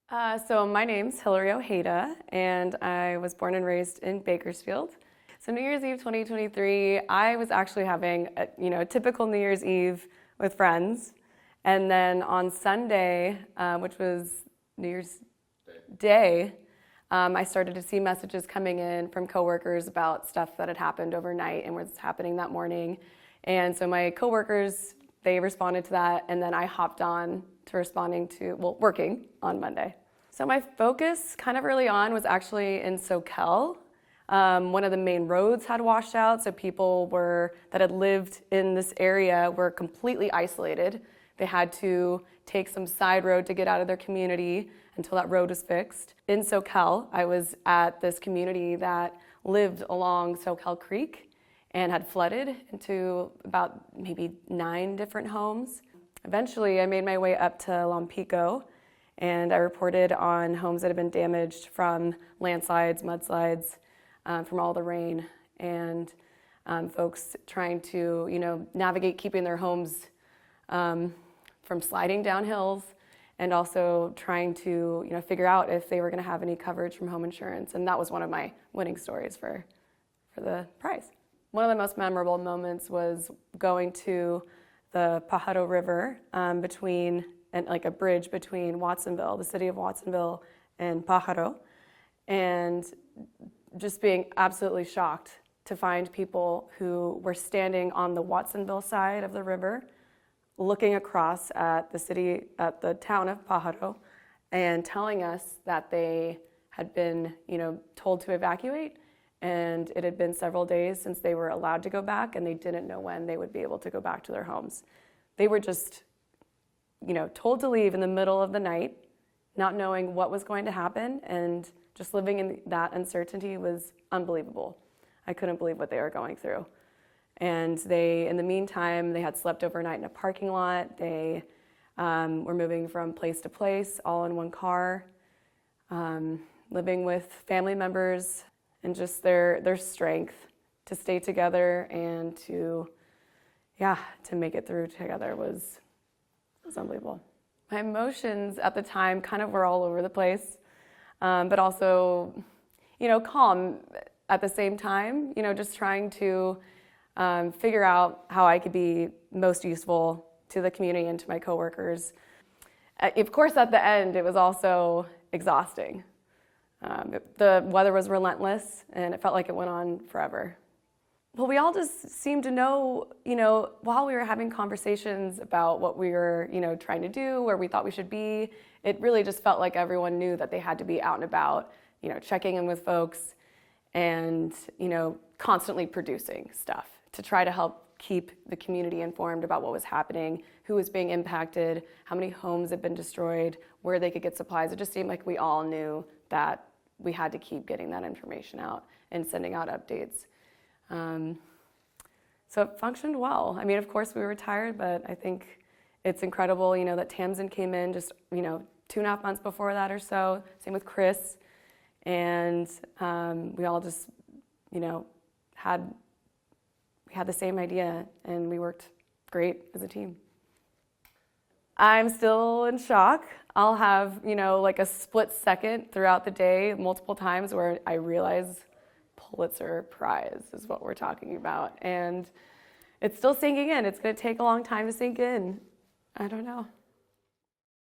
So my name's Hillary Ojeda, and I was born and raised in Bakersfield. So New Year's Eve 2023, I was actually having a typical New Year's Eve with friends. And then on Sunday, which was New Year's Day, I started to see messages coming in from coworkers about stuff that had happened overnight and was happening that morning. And so my coworkers, they responded to that, and then I hopped on to working on Monday. So my focus kind of early on was actually in SoCal. One of the main roads had washed out, so people that had lived in this area were completely isolated. They had to take some side road to get out of their community until that road was fixed. In SoCal, I was at this community that lived along SoCal Creek and had flooded into about maybe 9 different homes. Eventually, I made my way up to Lompico, and I reported on homes that had been damaged from landslides, mudslides, from all the rain, and folks trying to, navigate keeping their homes from sliding down hills, and also trying to, figure out if they were going to have any coverage from home insurance. And that was one of my winning stories for the prize. One of the most memorable moments was going to the Pajaro River like a bridge between Watsonville, the city of Watsonville, and Pajaro, and just being absolutely shocked to find people who were standing on the Watsonville side of the river, looking across at the town of Pajaro, and telling us that they had been, told to evacuate, and it had been several days since they were allowed to go back, and they didn't know when they would be able to go back to their homes. They were just, told to leave in the middle of the night, not knowing what was going to happen, and just living in that uncertainty was unbelievable. I couldn't believe what they were going through. And in the meantime, they had slept overnight in a parking lot. They were moving from place to place, all in one car, living with family members, and just their strength to stay together and to make it through together was unbelievable. My emotions at the time kind of were all over the place, but also, calm at the same time, just trying to figure out how I could be most useful to the community and to my coworkers. Of course, at the end, it was also exhausting. The weather was relentless, and it felt like it went on forever. Well, we all just seemed to know, while we were having conversations about what we were, trying to do, where we thought we should be, it really just felt like everyone knew that they had to be out and about, checking in with folks and, constantly producing stuff to try to help keep the community informed about what was happening, who was being impacted, how many homes had been destroyed, where they could get supplies. It just seemed like we all knew that we had to keep getting that information out and sending out updates. So it functioned well. I mean, of course, we were tired, but I think it's incredible, that Tamsin came in just, 2.5 months before that or so. Same with Chris. And we all just, had the same idea, and we worked great as a team. I'm still in shock. I'll have, like a split second throughout the day, multiple times, where I realize Pulitzer Prize is what we're talking about. And it's still sinking in. It's going to take a long time to sink in. I don't know.